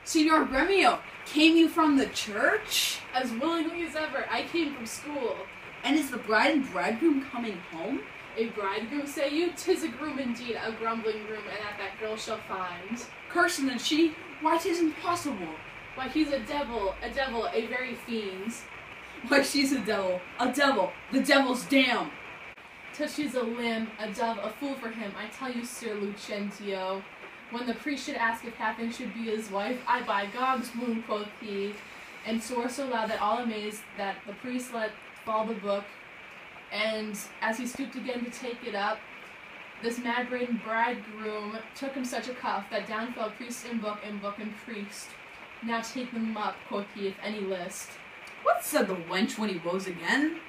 Signor Gremio, came you from the church? As willingly as ever, I came from school. And is the bride and bridegroom coming home? A bridegroom, say you? 'Tis a groom indeed, a grumbling groom, and that girl shall find. Cursed is she? Why, 'tis impossible. Why, he's a devil, a very fiend. Why, she's a devil, the devil's dam. Till she's a limb, a dove, a fool for him, I tell you, Sir Lucentio. When the priest should ask if Catherine should be his wife, I by God's wound, quoth he, and swore so loud that all amazed that the priest let fall the book, and as he stooped again to take it up, this mad-brained bridegroom took him such a cuff that down fell priest and book and priest. Now take them up, quoth he, if any list. What said the wench when he rose again?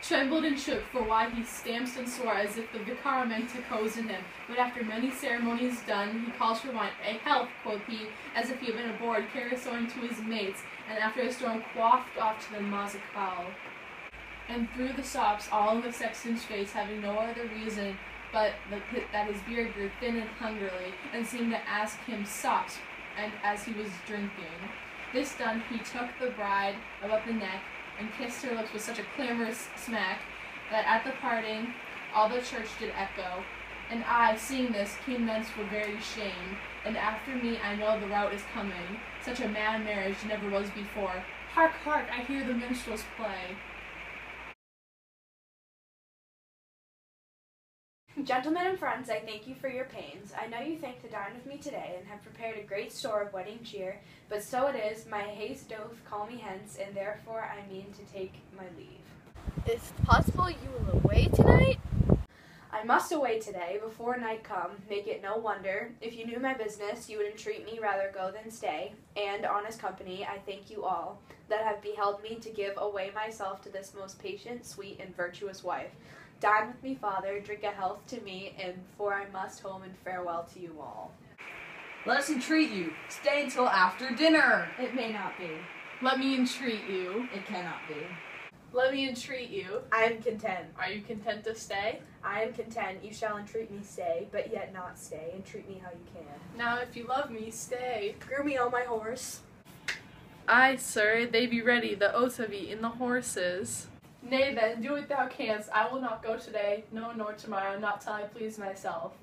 Trembled and shook, for why he stamped and swore as if the vicar meant to cozen him. But after many ceremonies done, he calls for wine. A health, quoth he, as if he had been aboard, carousing to his mates, and after a storm quaffed off to the mazapal. And through the sops, all in the sexton's face, having no other reason but that his beard grew thin and hungrily, and seemed to ask him sops, and as he was drinking. This done, he took the bride about the neck, and kissed her lips with such a clamorous smack, that at the parting all the church did echo. And I, seeing this, came thence for very shame, and after me I know the rout is coming. Such a mad marriage never was before. Hark, hark, I hear the minstrels play. Gentlemen and friends, I thank you for your pains. I know you think to dine with me today, and have prepared a great store of wedding cheer, but so it is, my haste doth call me hence, and therefore I mean to take my leave. Is it possible you will away tonight? I must away today, before night come, make it no wonder. If you knew my business, you would entreat me rather go than stay, and, honest company, I thank you all, that have beheld me to give away myself to this most patient, sweet, and virtuous wife. Dine with me, father, drink a health to me, and for I must home and farewell to you all. Let us entreat you. Stay until after dinner. It may not be. Let me entreat you. It cannot be. Let me entreat you. I am content. Are you content to stay? I am content. You shall entreat me stay, but yet not stay. Entreat me how you can. Now if you love me, stay. Groom me on my horse. Aye, sir, they be ready, the oats have eaten the horses. Nay then, do what thou canst. I will not go today, no, nor tomorrow, not till I please myself.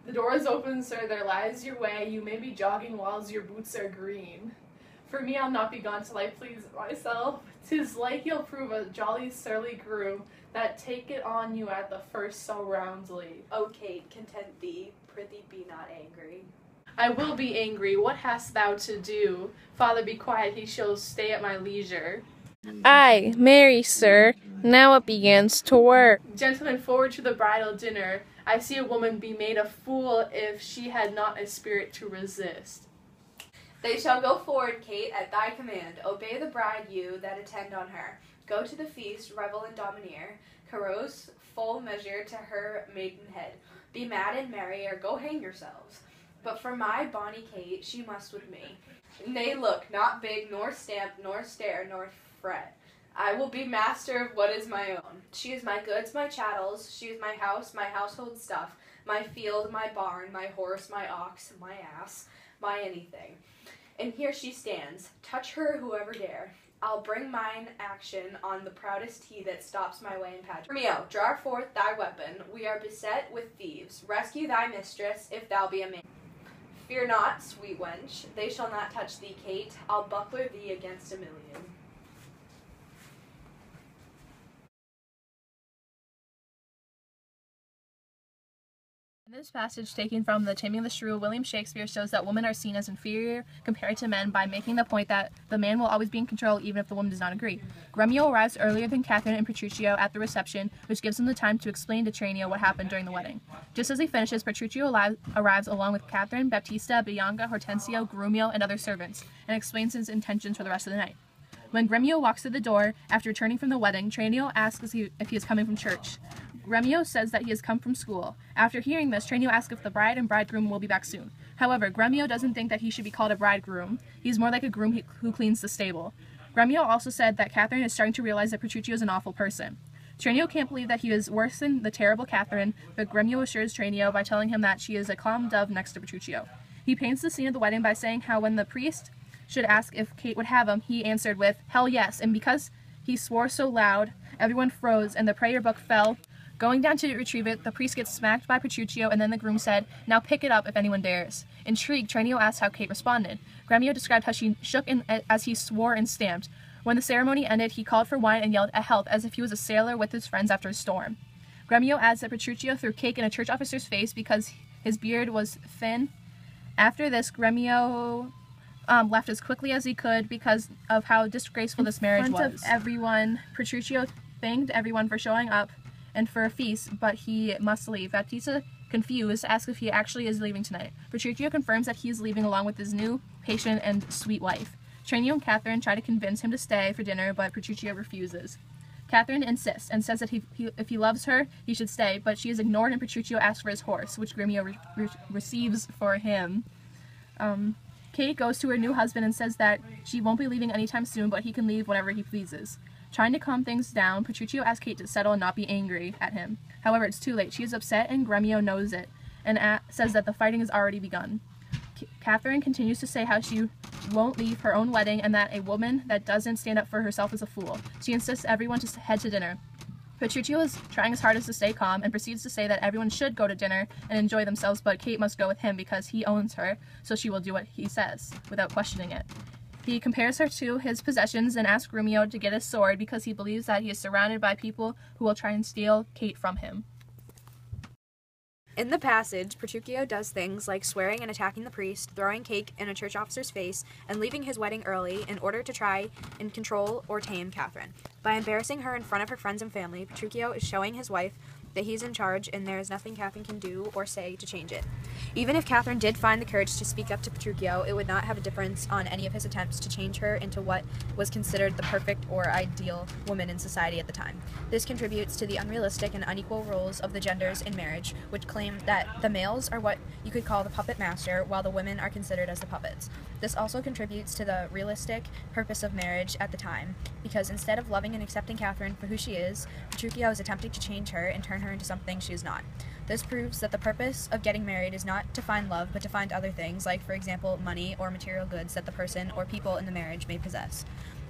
The door is open, sir, there lies your way. You may be jogging whiles your boots are green. For me, I'll not be gone till I please myself. 'Tis like you'll prove a jolly surly groom, that take it on you at the first so roundly. O Kate, content thee, prithee be not angry. I will be angry, what hast thou to do? Father, be quiet, he shall stay at my leisure. Aye, marry, sir, now it begins to work. Gentlemen, forward to the bridal dinner. I see a woman be made a fool if she had not a spirit to resist. They shall go forward, Kate, at thy command. Obey the bride, you that attend on her. Go to the feast, revel and domineer. Carouse full measure to her maidenhead. Be mad and merry, or go hang yourselves. But for my bonny Kate, she must with me. Nay, look, not big, nor stamp, nor stare, nor fret. I will be master of what is my own. She is my goods, my chattels. She is my house, my household stuff, my field, my barn, my horse, my ox, my ass, my anything. And here she stands. Touch her whoever dare. I'll bring mine action on the proudest he that stops my way in pageant. Romeo, draw forth thy weapon. We are beset with thieves. Rescue thy mistress, if thou be a man. Fear not, sweet wench. They shall not touch thee, Kate. I'll buckler thee against a million. In this passage, taken from the Taming of the Shrew, William Shakespeare shows that women are seen as inferior compared to men by making the point that the man will always be in control even if the woman does not agree. Gremio arrives earlier than Catherine and Petruchio at the reception, which gives him the time to explain to Tranio what happened during the wedding. Just as he finishes, Petruchio arrives along with Catherine, Baptista, Bianca, Hortensio, Grumio, and other servants, and explains his intentions for the rest of the night. When Gremio walks through the door after returning from the wedding, Tranio asks if he is coming from church. Gremio says that he has come from school. After hearing this, Tranio asks if the bride and bridegroom will be back soon. However, Gremio doesn't think that he should be called a bridegroom. He's more like a groom who cleans the stable. Gremio also said that Catherine is starting to realize that Petruchio is an awful person. Tranio can't believe that he is worse than the terrible Catherine, but Gremio assures Tranio by telling him that she is a calm dove next to Petruchio. He paints the scene of the wedding by saying how when the priest should ask if Kate would have him, he answered with, "Hell yes," and because he swore so loud, everyone froze and the prayer book fell. Going down to retrieve it, the priest gets smacked by Petruchio, and then the groom said, "Now pick it up if anyone dares." Intrigued, Tranio asked how Kate responded. Gremio described how she shook as he swore and stamped. When the ceremony ended, he called for wine and yelled "a health" as if he was a sailor with his friends after a storm. Gremio adds that Petruchio threw cake in a church officer's face because his beard was thin. After this, Gremio left as quickly as he could because of how disgraceful this marriage was. In front of everyone, Petruchio thanked everyone for showing up and for a feast, but he must leave. Baptista, confused, asks if he actually is leaving tonight. Petruchio confirms that he is leaving along with his new, patient, and sweet wife. Tranio and Cadrin try to convince him to stay for dinner, but Petruchio refuses. Cadrin insists and says that if he loves her, he should stay, but she is ignored and Petruchio asks for his horse, which Gremio receives for him. Kate goes to her new husband and says that she won't be leaving anytime soon, but he can leave whenever he pleases. Trying to calm things down, Petruchio asks Kate to settle and not be angry at him. However, it's too late. She is upset and Gremio knows it, and says that the fighting has already begun. Cadrin continues to say how she won't leave her own wedding and that a woman that doesn't stand up for herself is a fool. She insists everyone to head to dinner. Petruchio is trying his hardest to stay calm and proceeds to say that everyone should go to dinner and enjoy themselves, but Kate must go with him because he owns her, so she will do what he says, without questioning it. He compares her to his possessions and asks Gremio to get his sword because he believes that he is surrounded by people who will try and steal Kate from him. In the passage, Petruchio does things like swearing and attacking the priest, throwing cake in a church officer's face, and leaving his wedding early in order to try and control or tame Cadrin. By embarrassing her in front of her friends and family, Petruchio is showing his wife that he's in charge and there is nothing Cadrin can do or say to change it. Even if Cadrin did find the courage to speak up to Petruchio, it would not have a difference on any of his attempts to change her into what was considered the perfect or ideal woman in society at the time. This contributes to the unrealistic and unequal roles of the genders in marriage, which claim that the males are what you could call the puppet master, while the women are considered as the puppets. This also contributes to the realistic purpose of marriage at the time, because instead of loving and accepting Cadrin for who she is, Petruchio is attempting to change her and turn her into something she is not. This proves that the purpose of getting married is not to find love, but to find other things, like, for example, money or material goods that the person or people in the marriage may possess.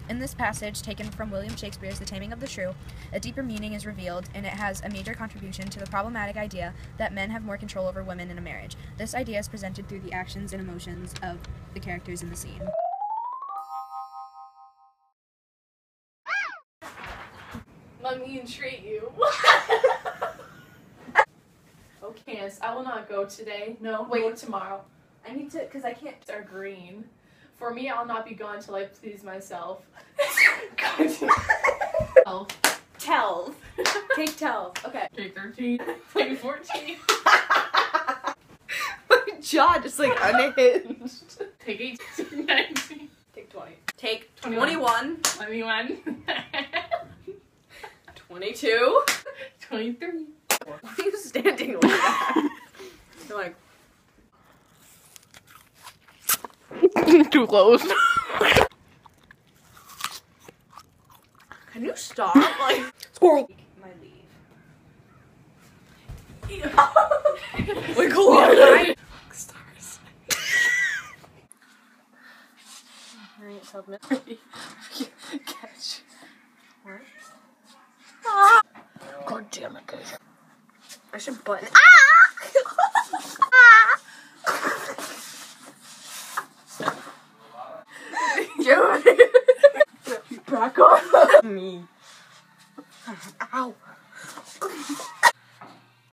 In this passage, taken from William Shakespeare's The Taming of the Shrew, a deeper meaning is revealed, and it has a major contribution to the problematic idea that men have more control over women in a marriage. This idea is presented through the actions and emotions of the characters in the scene. Let me entreat you. Oh, Candace, I will not go today. No, wait, tomorrow. I need to, because I can't. Are green. For me, I'll not be gone till I please myself. 12. 12. Take 12. Okay. Take 13. Take 14. My jaw just like unhinged. Take 18. 19. Take 20. Take 21. 21. 21. 22. 23. Why are you standing like that? You're like... Too close. Can you stop? Like... Squirrel! My leave. Wiggle on. Stars. Alright, submit. Catch. What? Ah! God damn it, guys. I should button. Joe! Back off me. Ow.